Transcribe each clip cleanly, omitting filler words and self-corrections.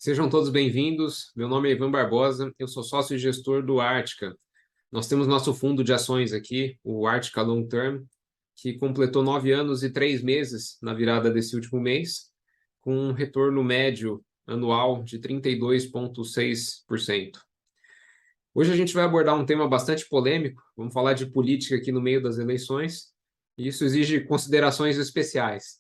Sejam todos bem-vindos. Meu nome é Ivan Barbosa, eu sou sócio e gestor do Ártica. Nós temos nosso fundo de ações aqui, o Ártica Long Term, que completou 9 anos e 3 meses na virada desse último mês, com um retorno médio anual de 32,6%. Hoje a gente vai abordar um tema bastante polêmico, vamos falar de política aqui no meio das eleições, e isso exige considerações especiais.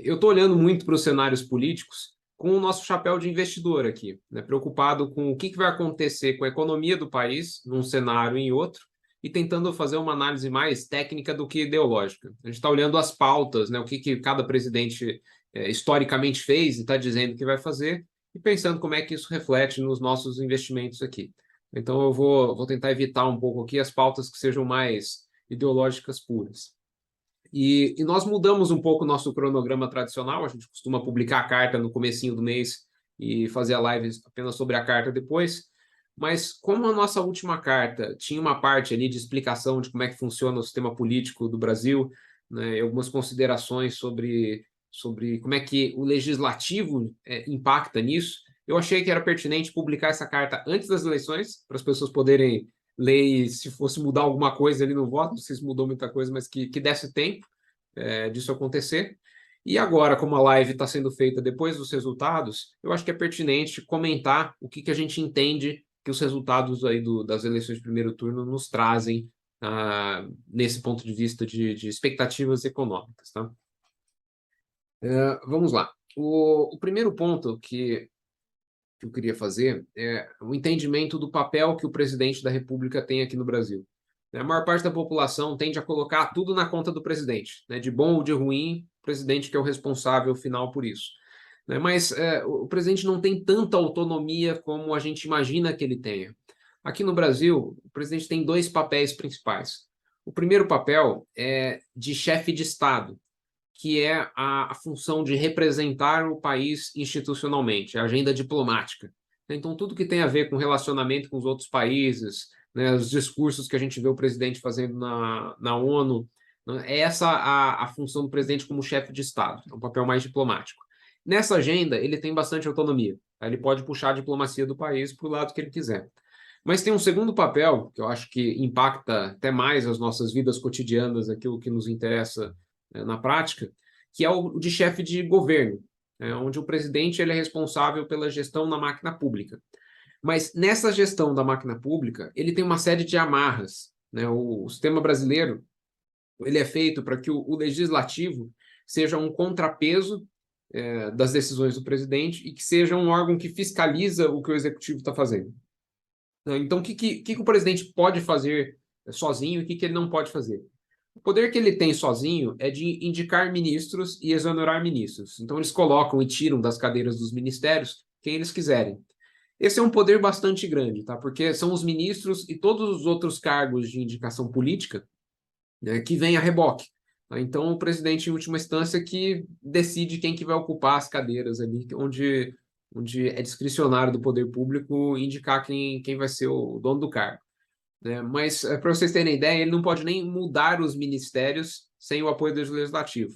Eu estou olhando muito para os cenários políticos com o nosso chapéu de investidor aqui, né? Preocupado com o que vai acontecer com a economia do país num cenário e em outro, e tentando fazer uma análise mais técnica do que ideológica. A gente está olhando as pautas, né? O que cada presidente historicamente fez e está dizendo que vai fazer, e pensando como é que isso reflete nos nossos investimentos aqui. Então eu vou tentar evitar um pouco aqui as pautas que sejam mais ideológicas puras. E nós mudamos um pouco o nosso cronograma tradicional, a gente costuma publicar a carta no comecinho do mês e fazer a live apenas sobre a carta depois, mas como a nossa última carta tinha uma parte ali de explicação de como é que funciona o sistema político do Brasil, né, e algumas considerações sobre como é que o legislativo impacta nisso, eu achei que era pertinente publicar essa carta antes das eleições, para as pessoas poderem ler e, se fosse mudar alguma coisa ali no voto, não sei se mudou muita coisa, mas que desse tempo disso acontecer. E agora, como a live está sendo feita depois dos resultados, eu acho que é pertinente comentar o que a gente entende que os resultados aí das eleições de primeiro turno nos trazem nesse ponto de vista de expectativas econômicas, tá? Vamos lá. O primeiro ponto que eu queria fazer é o entendimento do papel que o presidente da República tem aqui no Brasil. A maior parte da população tende a colocar tudo na conta do presidente, né? De bom ou de ruim, o presidente que é o responsável final por isso. Mas o presidente não tem tanta autonomia como a gente imagina que ele tenha. Aqui no Brasil, o presidente tem dois papéis principais. O primeiro papel é de chefe de Estado, que é a função de representar o país institucionalmente, a agenda diplomática. Então, tudo que tem a ver com relacionamento com os outros países, né, os discursos que a gente vê o presidente fazendo na ONU, né, é essa a função do presidente como chefe de Estado, é um papel mais diplomático. Nessa agenda, ele tem bastante autonomia, tá? Ele pode puxar a diplomacia do país para o lado que ele quiser. Mas tem um segundo papel, que eu acho que impacta até mais as nossas vidas cotidianas, aquilo que nos interessa na prática, que é o de chefe de governo, onde o presidente ele é responsável pela gestão na máquina pública. Mas nessa gestão da máquina pública, ele tem uma série de amarras, né? O sistema brasileiro ele é feito para que o legislativo seja um contrapeso das decisões do presidente e que seja um órgão que fiscaliza o que o executivo está fazendo. Então, o que o presidente pode fazer sozinho e o que ele não pode fazer? O poder que ele tem sozinho é de indicar ministros e exonerar ministros. Então, eles colocam e tiram das cadeiras dos ministérios quem eles quiserem. Esse é um poder bastante grande, tá? Porque são os ministros e todos os outros cargos de indicação política, né, que vêm a reboque. Tá? Então, o presidente, em última instância, que decide quem que vai ocupar as cadeiras ali, onde é discricionário do poder público indicar quem vai ser o dono do cargo, né? Mas, para vocês terem ideia, ele não pode nem mudar os ministérios sem o apoio do legislativo.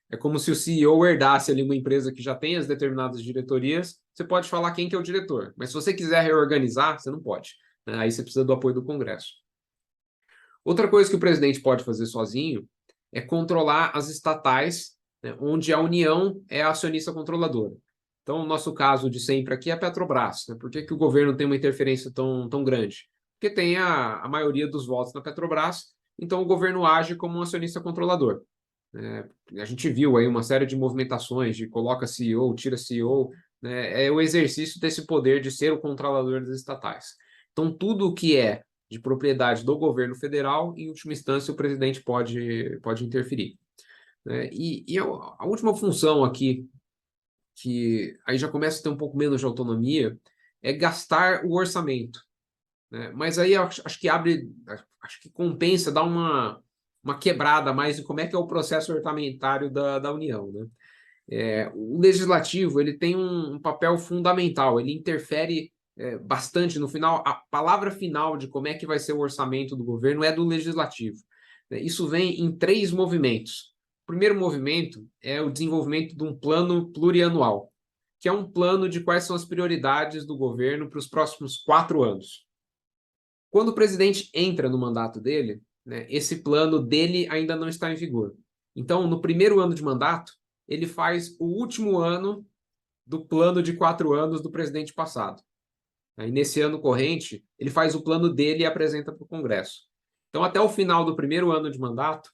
É como se o CEO herdasse ali uma empresa que já tem as determinadas diretorias, você pode falar quem que é o diretor, mas se você quiser reorganizar, você não pode, né? Aí você precisa do apoio do Congresso. Outra coisa que o presidente pode fazer sozinho é controlar as estatais, né, onde a União é a acionista controladora. Então, o nosso caso de sempre aqui é a Petrobras, né? Por que o governo tem uma interferência tão grande? Porque tem a maioria dos votos na Petrobras, então o governo age como um acionista controlador. A gente viu aí uma série de movimentações de coloca CEO, tira CEO, né? É o exercício desse poder de ser o controlador das estatais. Então, tudo o que é de propriedade do governo federal, em última instância, o presidente pode interferir, né? E a última função aqui, que aí já começa a ter um pouco menos de autonomia, é gastar o orçamento, né? Mas aí acho que acho que compensa dar uma quebrada mais em como é que é o processo orçamentário da União, né? O legislativo ele tem um papel fundamental, ele interfere bastante no final. A palavra final de como é que vai ser o orçamento do governo é do legislativo, né? Isso vem em três movimentos. O primeiro movimento é o desenvolvimento de um plano plurianual, que é um plano de quais são as prioridades do governo para os próximos 4 anos. Quando o presidente entra no mandato dele, né, esse plano dele ainda não está em vigor. Então, no primeiro ano de mandato, ele faz o último ano do plano de 4 anos do presidente passado. Aí, nesse ano corrente, ele faz o plano dele e apresenta para o Congresso. Então, até o final do primeiro ano de mandato,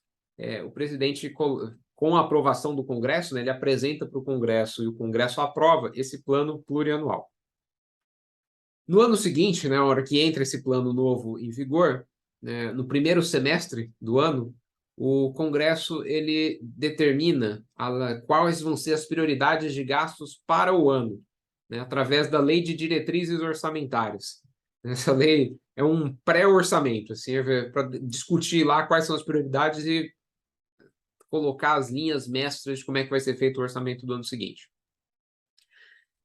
o presidente, com a aprovação do Congresso, né, ele apresenta para o Congresso e o Congresso aprova esse plano plurianual. No ano seguinte, né, a hora que entra esse plano novo em vigor, né, no primeiro semestre do ano, o Congresso ele determina quais vão ser as prioridades de gastos para o ano, né, através da Lei de Diretrizes Orçamentárias. Essa lei é um pré-orçamento, assim, para discutir lá quais são as prioridades e colocar as linhas mestras de como é que vai ser feito o orçamento do ano seguinte.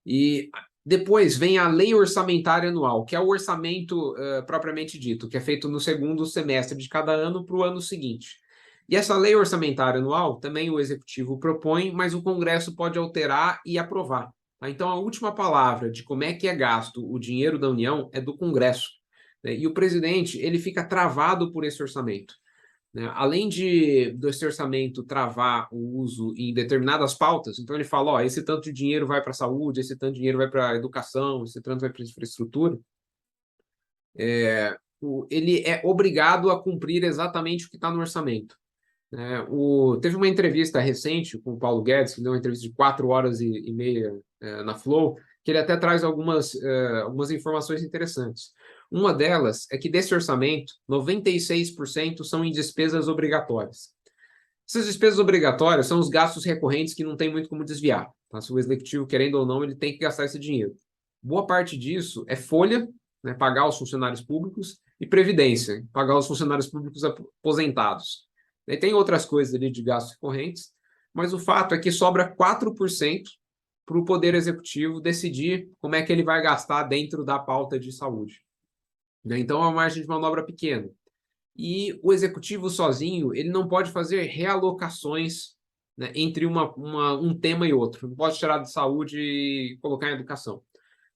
E depois vem a Lei Orçamentária Anual, que é o orçamento propriamente dito, que é feito no segundo semestre de cada ano para o ano seguinte. E essa Lei Orçamentária Anual também o Executivo propõe, mas o Congresso pode alterar e aprovar. Tá? Então, a última palavra de como é que é gasto o dinheiro da União é do Congresso. Né? E o presidente ele fica travado por esse orçamento. Né? Além desse orçamento travar o uso em determinadas pautas, então ele fala, ó, esse tanto de dinheiro vai para a saúde, esse tanto de dinheiro vai para a educação, esse tanto vai para a infraestrutura, ele é obrigado a cumprir exatamente o que está no orçamento. Né? Teve uma entrevista recente com o Paulo Guedes, que deu uma entrevista de 4 horas e meia na Flow, que ele até traz algumas informações interessantes. Uma delas é que desse orçamento, 96% são em despesas obrigatórias. Essas despesas obrigatórias são os gastos recorrentes que não tem muito como desviar. Tá? Se o executivo, querendo ou não, ele tem que gastar esse dinheiro. Boa parte disso é folha, né, pagar os funcionários públicos, e previdência, pagar os funcionários públicos aposentados. E tem outras coisas ali de gastos recorrentes, mas o fato é que sobra 4% para o Poder Executivo decidir como é que ele vai gastar dentro da pauta de saúde. Então, é uma margem de manobra pequena. E o Executivo sozinho, ele não pode fazer realocações, né, entre um tema e outro. Não pode tirar de saúde e colocar em educação.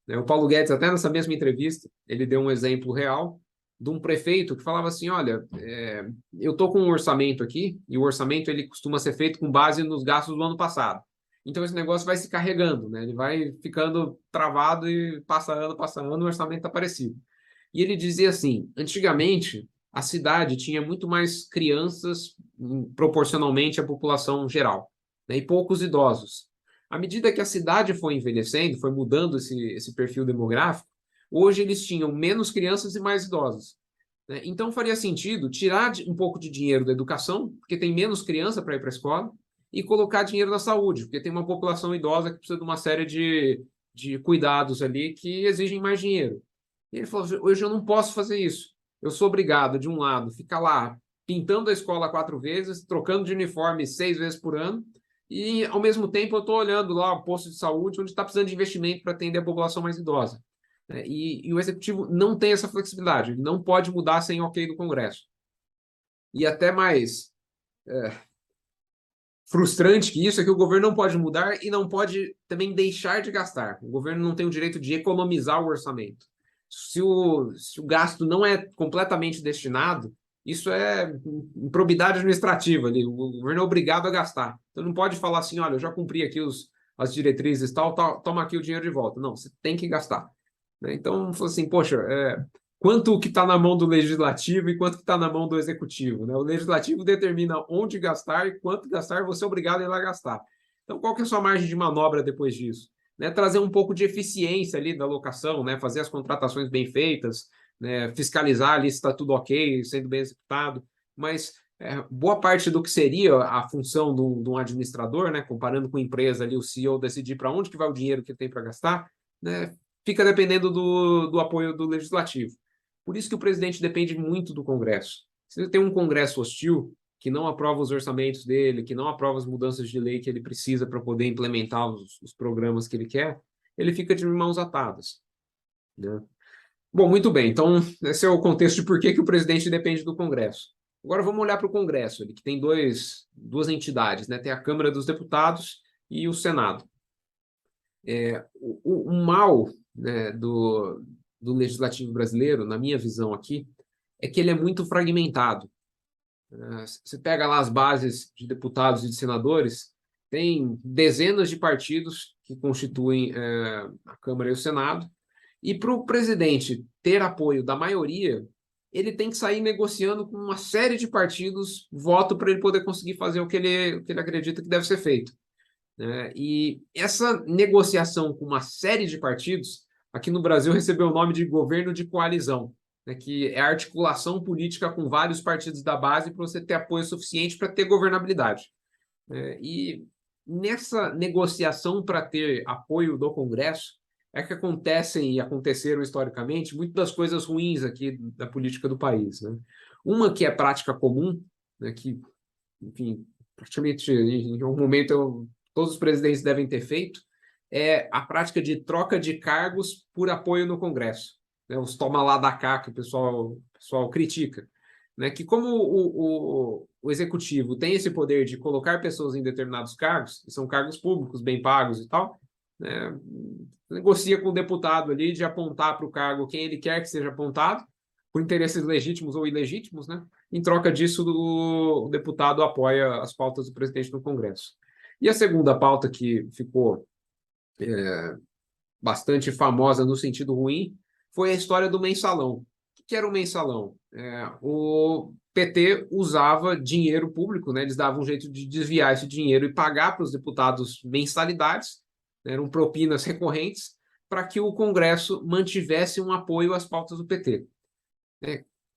O Paulo Guedes, até nessa mesma entrevista, ele deu um exemplo real de um prefeito que falava assim, olha, eu estou com um orçamento aqui, e o orçamento ele costuma ser feito com base nos gastos do ano passado. Então, esse negócio vai se carregando, né? Ele vai ficando travado e passa ano, o orçamento está parecido. E ele dizia assim, antigamente, a cidade tinha muito mais crianças proporcionalmente à população geral, né? E poucos idosos. À medida que a cidade foi envelhecendo, foi mudando esse perfil demográfico, hoje eles tinham menos crianças e mais idosos. Né? Então faria sentido tirar um pouco de dinheiro da educação, porque tem menos criança para ir para a escola, e colocar dinheiro na saúde, porque tem uma população idosa que precisa de uma série de cuidados ali que exigem mais dinheiro. E ele falou, hoje eu não posso fazer isso. Eu sou obrigado, de um lado, ficar lá pintando a escola 4 vezes, trocando de uniforme 6 vezes por ano, e, ao mesmo tempo, eu estou olhando lá o posto de saúde, onde está precisando de investimento para atender a população mais idosa. E o Executivo não tem essa flexibilidade, ele não pode mudar sem ok do Congresso. E até mais frustrante que isso é que o governo não pode mudar e não pode também deixar de gastar. O governo não tem o direito de economizar o orçamento. Se o gasto não é completamente destinado, isso é improbidade administrativa ali. O governo é obrigado a gastar. Então não pode falar assim, olha, eu já cumpri aqui as diretrizes tal, toma aqui o dinheiro de volta. Não, você tem que gastar. Então, assim, poxa, quanto que está na mão do legislativo e quanto que está na mão do executivo, né? O legislativo determina onde gastar e quanto gastar, você é obrigado a ir lá gastar. Então, qual que é a sua margem de manobra depois disso? Né? Trazer um pouco de eficiência ali da alocação, né? Fazer as contratações bem feitas, né? Fiscalizar ali se está tudo ok, sendo bem executado, mas boa parte do que seria a função de um administrador, né? Comparando com a empresa ali, o CEO decidir para onde que vai o dinheiro que ele tem para gastar, né? Fica dependendo do apoio do legislativo. Por isso que o presidente depende muito do Congresso. Se ele tem um Congresso hostil, que não aprova os orçamentos dele, que não aprova as mudanças de lei que ele precisa para poder implementar os programas que ele quer, ele fica de mãos atadas. Né? Bom, muito bem. Então, esse é o contexto de por que o presidente depende do Congresso. Agora vamos olhar para o Congresso, que tem duas entidades, né? Tem a Câmara dos Deputados e o Senado. O mal, né, do legislativo brasileiro, na minha visão aqui, é que ele é muito fragmentado. Você pega lá as bases de deputados e de senadores, tem dezenas de partidos que constituem a Câmara e o Senado, e para o presidente ter apoio da maioria, ele tem que sair negociando com uma série de partidos voto para ele poder conseguir fazer o que ele acredita que deve ser feito, né? E essa negociação com uma série de partidos, aqui no Brasil, recebeu o nome de governo de coalizão, né? Que é a articulação política com vários partidos da base para você ter apoio suficiente para ter governabilidade, né? E nessa negociação para ter apoio do Congresso, é que acontecem e aconteceram historicamente muitas das coisas ruins aqui da política do país, né? Uma que é prática comum, né, que, enfim, praticamente em algum momento todos os presidentes devem ter feito, é a prática de troca de cargos por apoio no Congresso, né? Os toma lá da cá que o pessoal critica, né? Que como o executivo tem esse poder de colocar pessoas em determinados cargos, que são cargos públicos, bem pagos e tal, né? Negocia com o deputado ali de apontar para o cargo quem ele quer que seja apontado, por interesses legítimos ou ilegítimos, né? Em troca disso, o deputado apoia as pautas do presidente no Congresso. E a segunda pauta que ficou bastante famosa no sentido ruim foi a história do mensalão. O que era o mensalão? O PT usava dinheiro público, né? Eles davam um jeito de desviar esse dinheiro e pagar para os deputados mensalidades, né? Eram propinas recorrentes, para que o Congresso mantivesse um apoio às pautas do PT.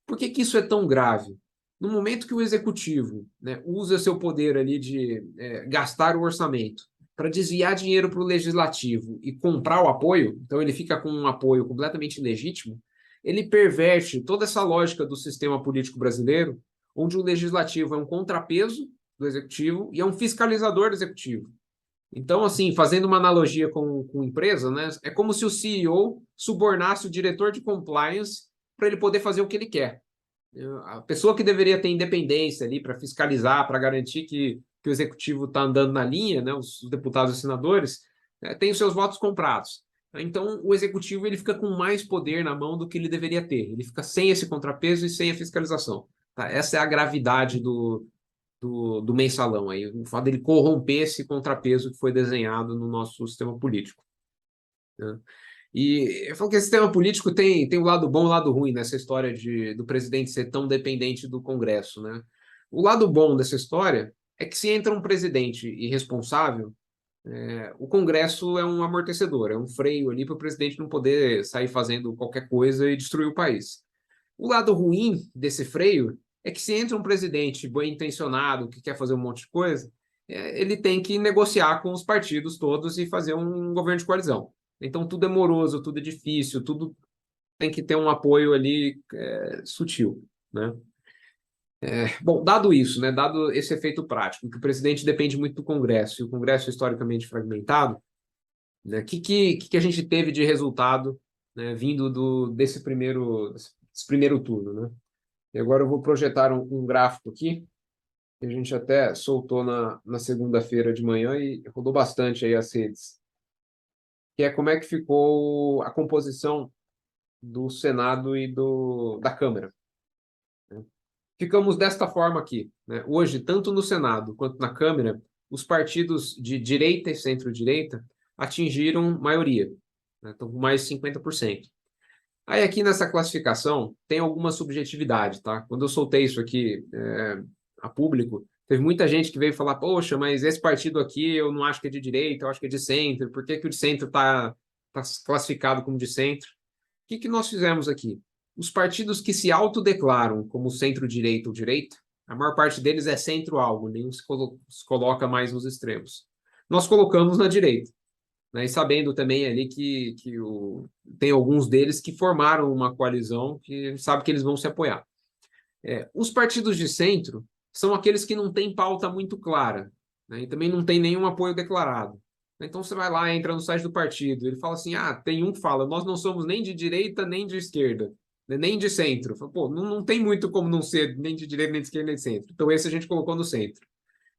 Por que isso é tão grave? No momento que o executivo, né, usa seu poder ali de gastar o orçamento para desviar dinheiro para o legislativo e comprar o apoio, então ele fica com um apoio completamente ilegítimo, ele perverte toda essa lógica do sistema político brasileiro, onde o legislativo é um contrapeso do executivo e é um fiscalizador do executivo. Então, assim, fazendo uma analogia com empresa, né, é como se o CEO subornasse o diretor de compliance para ele poder fazer o que ele quer. A pessoa que deveria ter independência ali para fiscalizar, para garantir que o executivo está andando na linha, né, os deputados e senadores, tem os seus votos comprados. Então, o executivo ele fica com mais poder na mão do que ele deveria ter. Ele fica sem esse contrapeso e sem a fiscalização. Tá? Essa é a gravidade do mensalão, aí, o fato dele corromper esse contrapeso que foi desenhado no nosso sistema político, né? E eu falo que esse sistema político tem o lado bom e o lado ruim nessa história do presidente ser tão dependente do Congresso, né? O lado bom dessa história é que se entra um presidente irresponsável, o Congresso é um amortecedor, é um freio ali para o presidente não poder sair fazendo qualquer coisa e destruir o país. O lado ruim desse freio é que se entra um presidente bem intencionado, que quer fazer um monte de coisa, ele tem que negociar com os partidos todos e fazer um governo de coalizão. Então, tudo é moroso, tudo é difícil, tudo tem que ter um apoio ali sutil, né? Bom, dado isso, né, dado esse efeito prático, que o presidente depende muito do Congresso, e o Congresso é historicamente fragmentado, né, que a gente teve de resultado, né, vindo desse primeiro turno, né? E agora eu vou projetar um gráfico aqui, que a gente até soltou na segunda-feira de manhã e rodou bastante aí as redes, que é como é que ficou a composição do Senado e da Câmara, né? Ficamos desta forma aqui, né? Hoje, tanto no Senado quanto na Câmara, os partidos de direita e centro-direita atingiram maioria, né? Estão com mais de 50%. Aí aqui nessa classificação tem alguma subjetividade, tá? Quando eu soltei isso aqui a público, teve muita gente que veio falar, poxa, mas esse partido aqui eu não acho que é de direita, eu acho que é de centro, por que que o de centro tá classificado como de centro? O que nós fizemos aqui? Os partidos que se autodeclaram como centro-direita ou direita, a maior parte deles é centro-algo, nenhum se coloca mais nos extremos. Nós colocamos na direita, né? E sabendo também ali tem alguns deles que formaram uma coalizão que sabe que eles vão se apoiar. Os partidos de centro são aqueles que não têm pauta muito clara, né? E também não tem nenhum apoio declarado. Então você vai lá, entra no site do partido, ele fala assim: tem um que fala, nós não somos nem de direita nem de esquerda, né, nem de centro. Fala, pô, não tem muito como não ser nem de direita, nem de esquerda, nem de centro. Então esse a gente colocou no centro.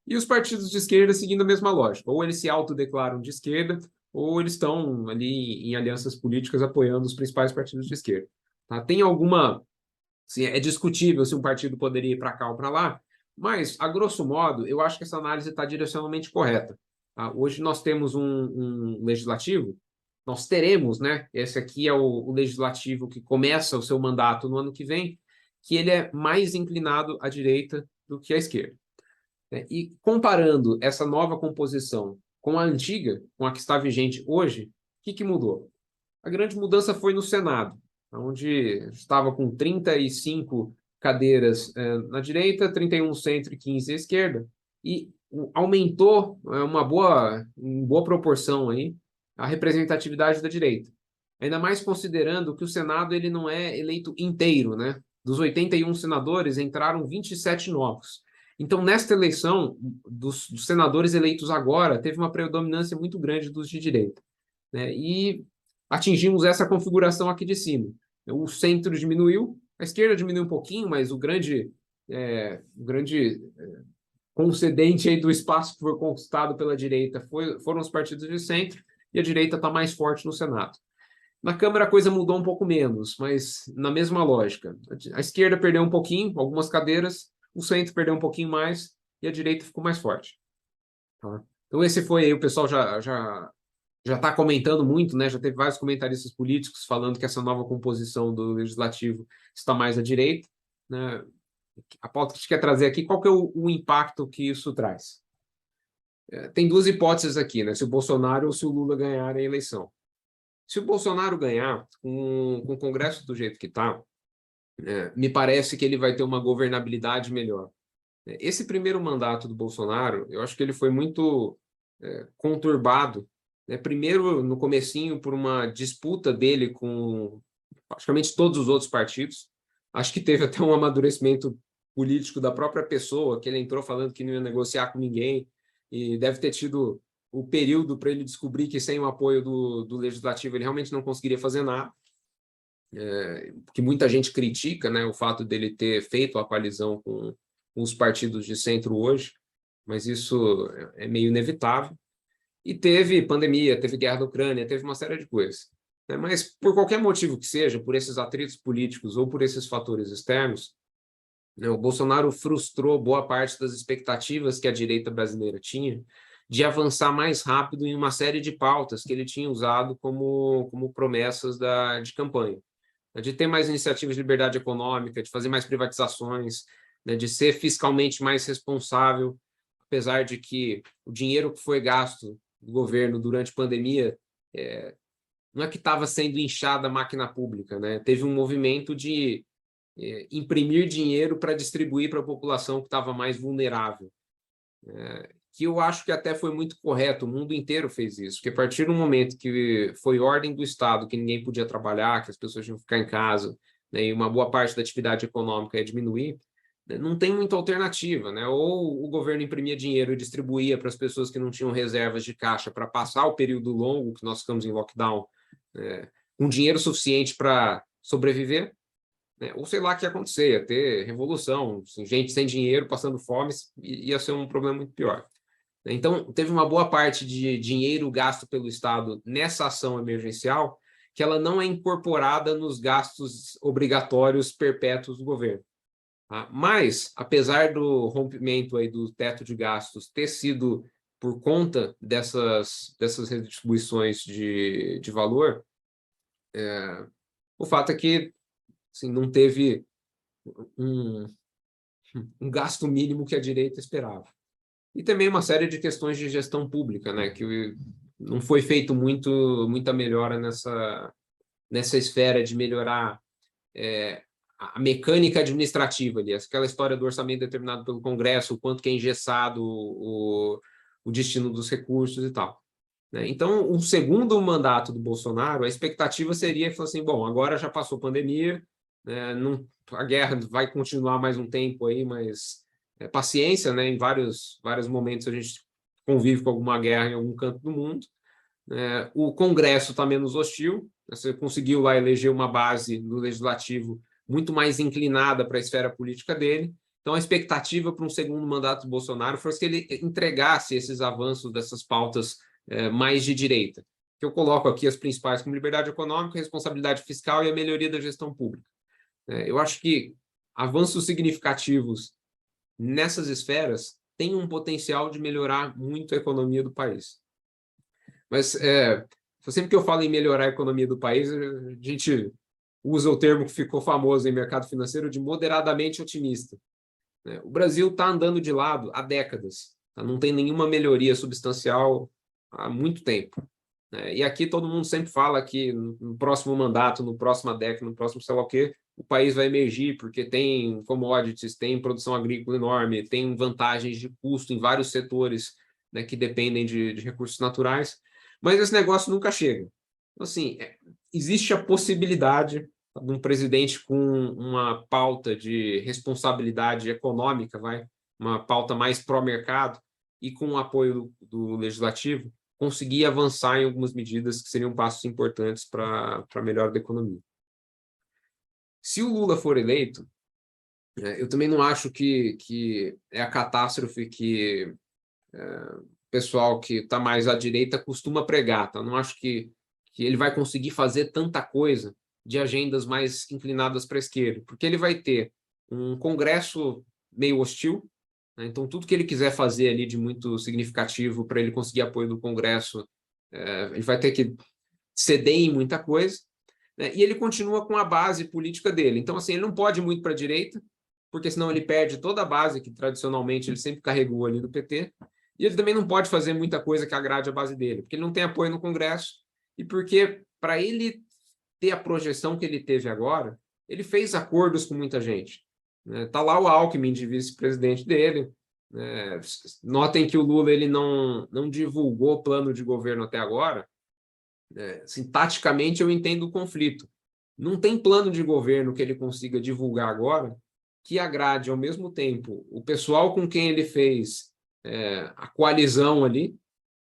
E os partidos de esquerda seguindo a mesma lógica. Ou eles se autodeclaram de esquerda, ou eles estão ali em alianças políticas apoiando os principais partidos de esquerda. Tá? Tem alguma... Assim, é discutível se um partido poderia ir para cá ou para lá, mas, a grosso modo, eu acho que essa análise está direcionalmente correta. Tá? Hoje nós temos um legislativo, nós teremos, né? Esse aqui é o legislativo que começa o seu mandato no ano que vem, que ele é mais inclinado à direita do que à esquerda. Né? E comparando essa nova composição com a antiga, com a que está vigente hoje, o que mudou? A grande mudança foi no Senado, onde estava com 35 cadeiras na direita, 31 no centro e 15 à esquerda, e aumentou uma boa proporção aí a representatividade da direita. Ainda mais considerando que o Senado ele não é eleito inteiro, né? Dos 81 senadores, entraram 27 novos. Então, nesta eleição, dos senadores eleitos agora, teve uma predominância muito grande dos de direita. Né? E atingimos essa configuração aqui de cima. O centro diminuiu, a esquerda diminuiu um pouquinho, mas o grande concedente aí do espaço que foi conquistado pela direita foram os partidos de centro, e a direita está mais forte no Senado. Na Câmara a coisa mudou um pouco menos, mas na mesma lógica. A esquerda perdeu um pouquinho, algumas cadeiras, o centro perdeu um pouquinho mais, e a direita ficou mais forte. Tá? Então esse foi aí, o pessoal já está comentando muito, né? Já teve vários comentaristas políticos falando que essa nova composição do legislativo está mais à direita. Né? A pauta que a gente quer trazer aqui, qual que é o impacto que isso traz? Tem duas hipóteses aqui, né? Se o Bolsonaro ou se o Lula ganhar a eleição. Se o Bolsonaro ganhar, com o Congresso do jeito que está, me parece que ele vai ter uma governabilidade melhor. Esse primeiro mandato do Bolsonaro, eu acho que ele foi muito conturbado, né? Primeiro, no comecinho, por uma disputa dele com praticamente todos os outros partidos. Acho que teve até um amadurecimento político da própria pessoa, que ele entrou falando que não ia negociar com ninguém, e deve ter tido o período para ele descobrir que sem o apoio do Legislativo ele realmente não conseguiria fazer nada. Que muita gente critica, né, o fato dele ter feito a coalizão com os partidos de centro hoje, mas isso é meio inevitável. E teve pandemia, teve guerra da Ucrânia, teve uma série de coisas. Né? Mas, por qualquer motivo que seja, por esses atritos políticos ou por esses fatores externos, né, o Bolsonaro frustrou boa parte das expectativas que a direita brasileira tinha de avançar mais rápido em uma série de pautas que ele tinha usado como promessas de campanha. De ter mais iniciativas de liberdade econômica, de fazer mais privatizações, né, de ser fiscalmente mais responsável, apesar de que o dinheiro que foi gasto do governo durante a pandemia não é que estava sendo inchada a máquina pública, né? Teve um movimento de imprimir dinheiro para distribuir para a população que estava mais vulnerável, que eu acho que até foi muito correto, o mundo inteiro fez isso, porque a partir do momento que foi ordem do Estado que ninguém podia trabalhar, que as pessoas tinham que ficar em casa, né, e uma boa parte da atividade econômica ia diminuir, né, não tem muita alternativa, né? Ou o governo imprimia dinheiro e distribuía para as pessoas que não tinham reservas de caixa para passar o período longo que nós ficamos em lockdown, com dinheiro suficiente para sobreviver, né? Ou sei lá o que ia acontecer, ia ter revolução, assim, gente sem dinheiro, passando fome, ia ser um problema muito pior. Então, teve uma boa parte de dinheiro gasto pelo Estado nessa ação emergencial que ela não é incorporada nos gastos obrigatórios perpétuos do governo. Tá? Mas, apesar do rompimento aí do teto de gastos ter sido por conta dessas redistribuições de valor, o fato é que assim, não teve um, um gasto mínimo que a direita esperava. E também uma série de questões de gestão pública, né, que não foi feito muita melhora nessa esfera de melhorar a mecânica administrativa ali, aquela história do orçamento determinado pelo Congresso, o quanto que é engessado o destino dos recursos e tal. Né? Então, o segundo mandato do Bolsonaro, a expectativa seria que fosse assim, bom, agora já passou a pandemia, né, não, a guerra vai continuar mais um tempo aí, mas paciência, né, em vários momentos a gente convive com alguma guerra em algum canto do mundo. O Congresso está menos hostil, você conseguiu lá eleger uma base do legislativo muito mais inclinada para a esfera política dele. Então, a expectativa para um segundo mandato do Bolsonaro foi que ele entregasse esses avanços dessas pautas mais de direita. que eu coloco aqui as principais como liberdade econômica, responsabilidade fiscal e a melhoria da gestão pública. Eu acho que avanços significativos nessas esferas têm um potencial de melhorar muito a economia do país. Mas sempre que eu falo em melhorar a economia do país, a gente usa o termo que ficou famoso em mercado financeiro de moderadamente otimista. O Brasil está andando de lado há décadas, tá? Não tem nenhuma melhoria substancial há muito tempo. E aqui todo mundo sempre fala que no próximo mandato, no próximo década, no próximo sei lá o quê, o país vai emergir porque tem commodities, tem produção agrícola enorme, tem vantagens de custo em vários setores, né, que dependem de recursos naturais, mas esse negócio nunca chega. Então, assim, existe a possibilidade de um presidente com uma pauta de responsabilidade econômica, uma pauta mais pró-mercado e com o apoio do legislativo, conseguir avançar em algumas medidas que seriam passos importantes para a melhora da economia. Se o Lula for eleito, eu também não acho que é a catástrofe que o pessoal que está mais à direita costuma pregar. Tá? Eu não acho que ele vai conseguir fazer tanta coisa de agendas mais inclinadas para a esquerda, porque ele vai ter um Congresso meio hostil, né? Então tudo que ele quiser fazer ali de muito significativo para ele conseguir apoio do Congresso, ele vai ter que ceder em muita coisa, né? E ele continua com a base política dele. Então, assim, ele não pode ir muito para a direita, porque senão ele perde toda a base que tradicionalmente ele sempre carregou ali do PT, e ele também não pode fazer muita coisa que agrade a base dele, porque ele não tem apoio no Congresso, e porque para ele ter a projeção que ele teve agora, ele fez acordos com muita gente. Está lá o Alckmin de vice-presidente dele. Notem que o Lula ele não divulgou plano de governo até agora. Assim, taticamente, eu entendo o conflito. Não tem plano de governo que ele consiga divulgar agora que agrade, ao mesmo tempo, o pessoal com quem ele fez a coalizão ali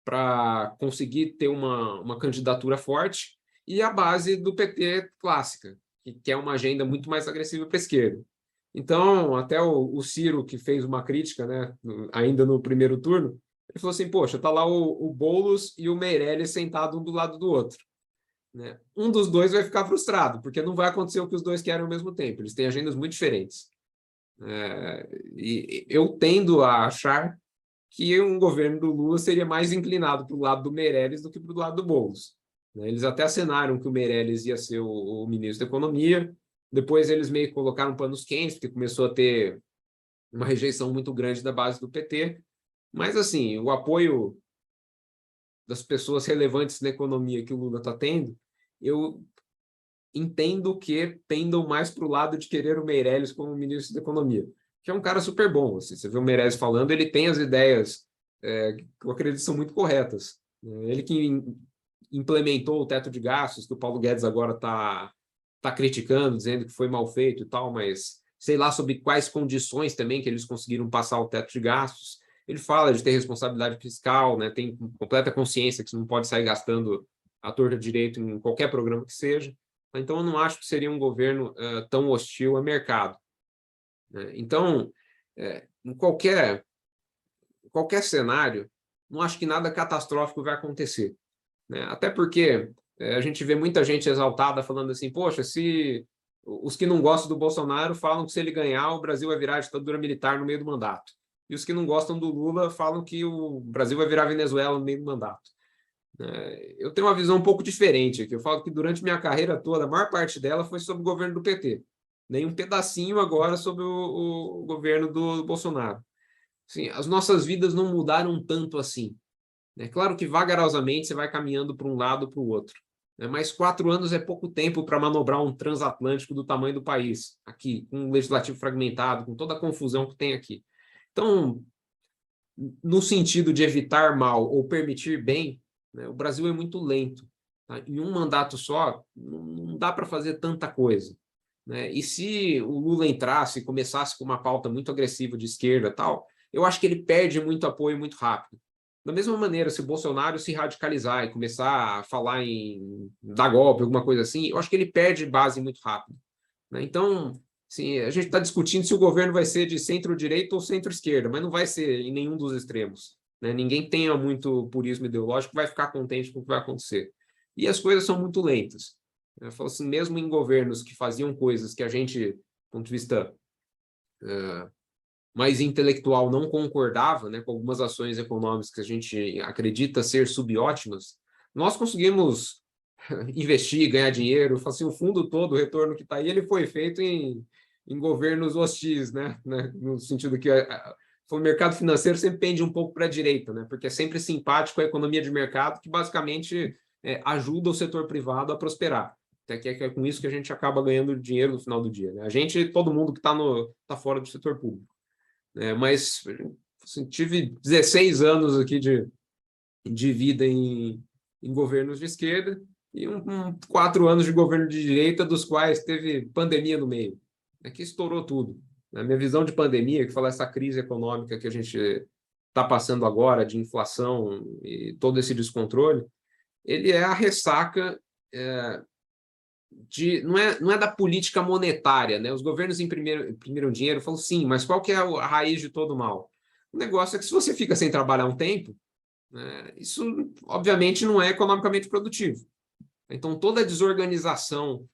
para conseguir ter uma candidatura forte e a base do PT clássica, que é uma agenda muito mais agressiva para a esquerda. Então, até o Ciro, que fez uma crítica, né, ainda no primeiro turno, ele falou assim, poxa, tá lá o Boulos e o Meirelles sentados um do lado do outro. Né? Um dos dois vai ficar frustrado, porque não vai acontecer o que os dois querem ao mesmo tempo. Eles têm agendas muito diferentes. E eu tendo a achar que um governo do Lula seria mais inclinado para o lado do Meirelles do que para o lado do Boulos. Eles até acenaram que o Meirelles ia ser o ministro da Economia, depois eles meio que colocaram panos quentes, porque começou a ter uma rejeição muito grande da base do PT, mas assim, o apoio das pessoas relevantes na economia que o Lula está tendo, eu entendo que pendam mais para o lado de querer o Meirelles como ministro da Economia, que é um cara super bom. Assim, você vê o Meirelles falando, ele tem as ideias que eu acredito são muito corretas. Ele que implementou o teto de gastos, que o Paulo Guedes agora está criticando, dizendo que foi mal feito e tal, mas sei lá sobre quais condições também que eles conseguiram passar o teto de gastos. Ele fala de ter responsabilidade fiscal, né? Tem completa consciência que você não pode sair gastando à torta direito em qualquer programa que seja. Então, eu não acho que seria um governo tão hostil ao mercado. Então, em qualquer cenário, não acho que nada catastrófico vai acontecer. Até porque a gente vê muita gente exaltada falando assim, poxa, se os que não gostam do Bolsonaro falam que se ele ganhar, o Brasil vai virar ditadura militar no meio do mandato. E os que não gostam do Lula falam que o Brasil vai virar Venezuela no meio do mandato. Eu tenho uma visão um pouco diferente aqui. Eu falo que durante minha carreira toda, a maior parte dela foi sobre o governo do PT. Nem um pedacinho agora sobre o governo do Bolsonaro. Assim, as nossas vidas não mudaram tanto assim. É claro que vagarosamente você vai caminhando para um lado ou para o outro. Mas 4 anos é pouco tempo para manobrar um transatlântico do tamanho do país, aqui, com um legislativo fragmentado, com toda a confusão que tem aqui. Então, no sentido de evitar mal ou permitir bem, o Brasil é muito lento. Tá? Em um mandato só, não dá para fazer tanta coisa. E se o Lula entrasse e começasse com uma pauta muito agressiva de esquerda tal, eu acho que ele perde muito apoio muito rápido. Da mesma maneira, se o Bolsonaro se radicalizar e começar a falar em dar golpe, alguma coisa assim, eu acho que ele perde base muito rápido. Então, sim, a gente está discutindo se o governo vai ser de centro-direita ou centro-esquerda, mas não vai ser em nenhum dos extremos. Ninguém tenha muito purismo ideológico vai ficar contente com o que vai acontecer. e as coisas são muito lentas. Eu falo assim, mesmo em governos que faziam coisas que a gente, do ponto de vista mais intelectual, não concordava, né, com algumas ações econômicas que a gente acredita ser subótimas, nós conseguimos investir, ganhar dinheiro. Assim, o fundo todo, o retorno que está aí, ele foi feito em governos hostis, né? No sentido que o mercado financeiro sempre pende um pouco para a direita, né? Porque é sempre simpático à economia de mercado, que basicamente ajuda o setor privado a prosperar. Até que é com isso que a gente acaba ganhando dinheiro no final do dia, né? A gente, todo mundo que está fora do setor público. Mas assim, tive 16 anos aqui de vida em governos de esquerda e 4 anos de governo de direita, dos quais teve pandemia no meio. Que estourou tudo. A minha visão de pandemia, que fala essa crise econômica que a gente está passando agora, de inflação e todo esse descontrole, ele é a ressaca não é da política monetária, né? Os governos imprimiram dinheiro, falam sim, mas qual que é a raiz de todo o mal? O negócio é que se você fica sem trabalhar um tempo, isso obviamente não é economicamente produtivo. Então, toda a desorganização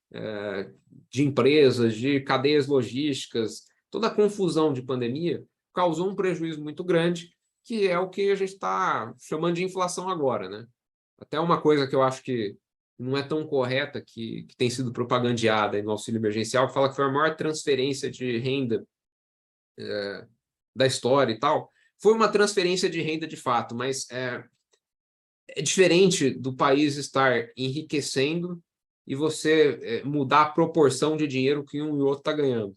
de empresas, de cadeias logísticas, toda a confusão de pandemia causou um prejuízo muito grande, que é o que a gente está chamando de inflação agora, né? Até uma coisa que eu acho que não é tão correta, que tem sido propagandeada no auxílio emergencial, que fala que foi a maior transferência de renda da história e tal. Foi uma transferência de renda de fato, mas é diferente do país estar enriquecendo e você mudar a proporção de dinheiro que um e o outro está ganhando.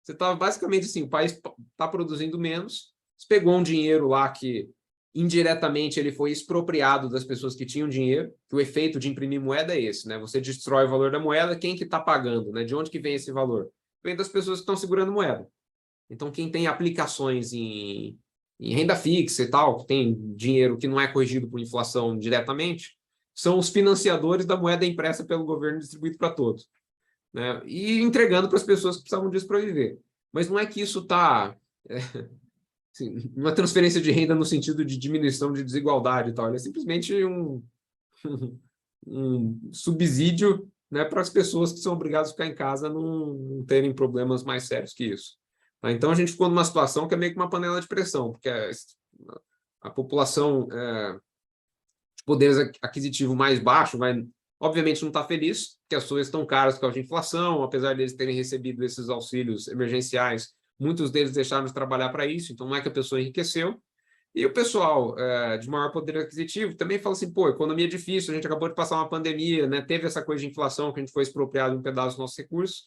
Você está basicamente assim, o país está produzindo menos, você pegou um dinheiro lá que indiretamente ele foi expropriado das pessoas que tinham dinheiro, que o efeito de imprimir moeda é esse, né? Você destrói o valor da moeda, quem que está pagando, né? De onde que vem esse valor? Vem das pessoas que estão segurando moeda. Então, quem tem aplicações em renda fixa e tal, que tem dinheiro que não é corrigido por inflação diretamente, são os financiadores da moeda impressa pelo governo distribuído para todos, né? E entregando para as pessoas que precisavam disso para viver. Mas não é que isso está assim, uma transferência de renda no sentido de diminuição de desigualdade e tal, é simplesmente um subsídio, né, para as pessoas que são obrigadas a ficar em casa não terem problemas mais sérios que isso. Então, a gente ficou numa situação que é meio que uma panela de pressão, porque a população de poder aquisitivo mais baixo obviamente não está feliz, porque as coisas estão caras por causa de inflação, apesar deles terem recebido esses auxílios emergenciais, muitos deles deixaram de trabalhar para isso, então não é que a pessoa enriqueceu. E o pessoal de maior poder aquisitivo também fala assim, pô, economia é difícil, a gente acabou de passar uma pandemia, né? Teve essa coisa de inflação que a gente foi expropriado de um pedaço dos nossos recursos.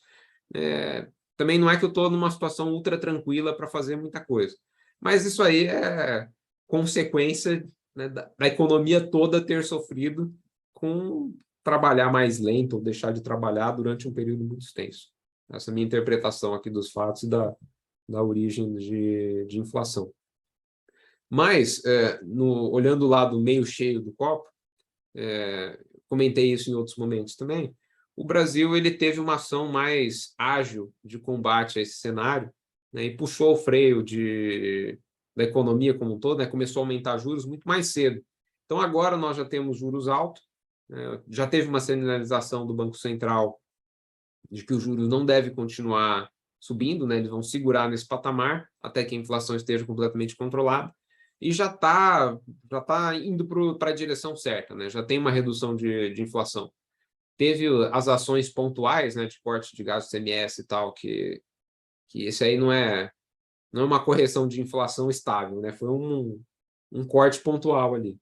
Também não é que eu estou numa situação ultra tranquila para fazer muita coisa. Mas isso aí é consequência, né, da economia toda ter sofrido com trabalhar mais lento ou deixar de trabalhar durante um período muito extenso. Essa é a minha interpretação aqui dos fatos e da origem de inflação. Mas, olhando o lado meio cheio do copo, comentei isso em outros momentos também, o Brasil ele teve uma ação mais ágil de combate a esse cenário, né, e puxou o freio da economia como um todo, né, começou a aumentar juros muito mais cedo. Então, agora nós já temos juros altos, né, já teve uma sinalização do Banco Central de que os juros não devem continuar subindo, né, eles vão segurar nesse patamar até que a inflação esteja completamente controlada, e já tá indo para a direção certa, né, já tem uma redução de inflação. Teve as ações pontuais, né, de corte de gastos CMS e tal, que esse aí não é uma correção de inflação estável, né, foi um corte pontual ali.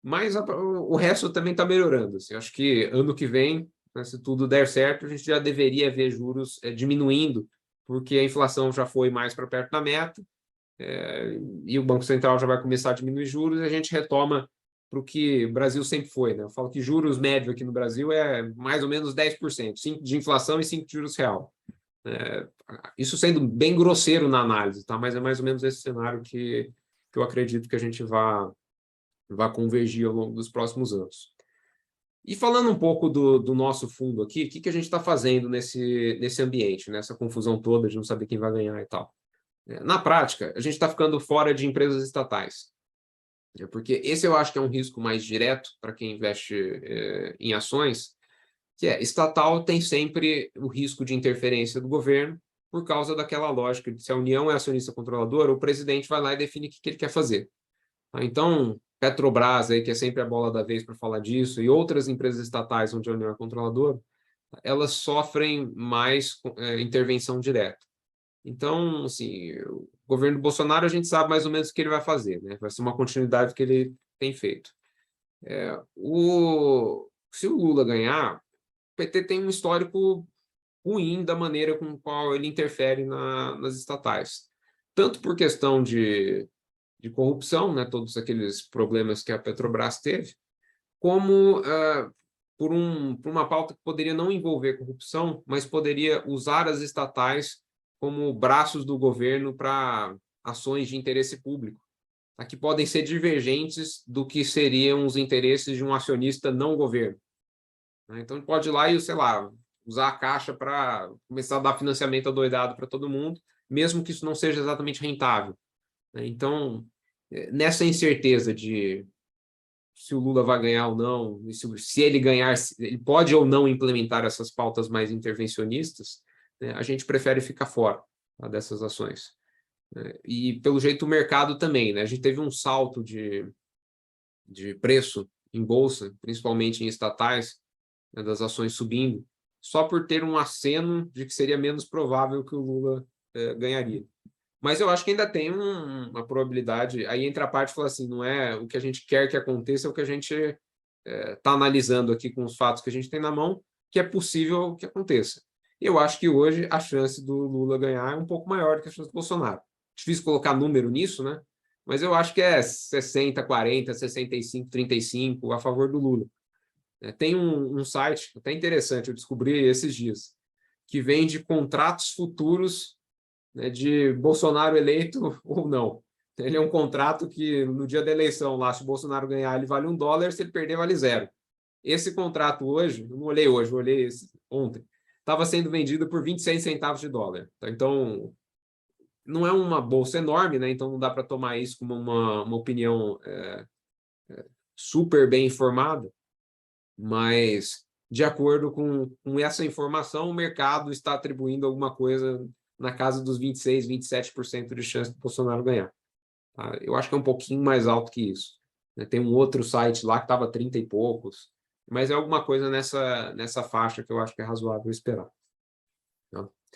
Mas o resto também está melhorando. Assim, acho que ano que vem, né, se tudo der certo, a gente já deveria ver juros diminuindo, porque a inflação já foi mais para perto da meta, e o Banco Central já vai começar a diminuir juros, e a gente retoma para o que o Brasil sempre foi, né? Eu falo que juros médio aqui no Brasil é mais ou menos 10%, 5% de inflação e 5% de juros real. Isso sendo bem grosseiro na análise, tá? Mas é mais ou menos esse cenário que eu acredito que a gente vai convergir ao longo dos próximos anos. E falando um pouco do nosso fundo aqui, o que a gente está fazendo nesse ambiente, nessa confusão toda de não saber quem vai ganhar e tal? Na prática, a gente está ficando fora de empresas estatais. Porque esse eu acho que é um risco mais direto para quem investe em ações, que é estatal tem sempre o risco de interferência do governo por causa daquela lógica de se a União é acionista controladora, o presidente vai lá e define o que ele quer fazer. Então, Petrobras, aí, que é sempre a bola da vez para falar disso, e outras empresas estatais onde a União é controladora, elas sofrem mais intervenção direta. Então, assim, o governo Bolsonaro a gente sabe mais ou menos o que ele vai fazer, né? Vai ser uma continuidade que ele tem feito. Se o Lula ganhar, o PT tem um histórico ruim da maneira com qual ele interfere nas estatais. Tanto por questão de corrupção, né? Todos aqueles problemas que a Petrobras teve, como por uma pauta que poderia não envolver corrupção, mas poderia usar as estatais como braços do governo para ações de interesse público, que podem ser divergentes do que seriam os interesses de um acionista não governo. Então, pode ir lá e, sei lá, usar a Caixa para começar a dar financiamento adoidado para todo mundo, mesmo que isso não seja exatamente rentável. Então, nessa incerteza de se o Lula vai ganhar ou não, se ele ganhar, ele pode ou não implementar essas pautas mais intervencionistas, né, a gente prefere ficar fora dessas ações. E, pelo jeito, o mercado também. Né? A gente teve um salto de preço em bolsa, principalmente em estatais, né, das ações subindo, só por ter um aceno de que seria menos provável que o Lula ganharia. Mas eu acho que ainda tem uma probabilidade. Aí entra a parte e fala assim: não é o que a gente quer que aconteça, é o que a gente está analisando aqui com os fatos que a gente tem na mão, que é possível que aconteça. Eu acho que hoje a chance do Lula ganhar é um pouco maior do que a chance do Bolsonaro. Difícil colocar número nisso, né? Mas eu acho que é 60, 40, 65, 35 a favor do Lula. Tem um site até interessante, eu descobri esses dias, que vende contratos futuros, né, de Bolsonaro eleito ou não. Ele é um contrato que, no dia da eleição, lá, se o Bolsonaro ganhar, ele vale $1, se ele perder, vale 0. Esse contrato hoje, eu não olhei hoje, eu olhei ontem, estava sendo vendido por 26 centavos de dólar. Então, não é uma bolsa enorme, né? Então não dá para tomar isso como uma opinião super bem informada, mas de acordo com essa informação, o mercado está atribuindo alguma coisa na casa dos 26, 27% de chance de Bolsonaro ganhar. Tá? Eu acho que é um pouquinho mais alto que isso. Tem um outro site lá que estava 30 e poucos, mas é alguma coisa nessa faixa que eu acho que é razoável esperar.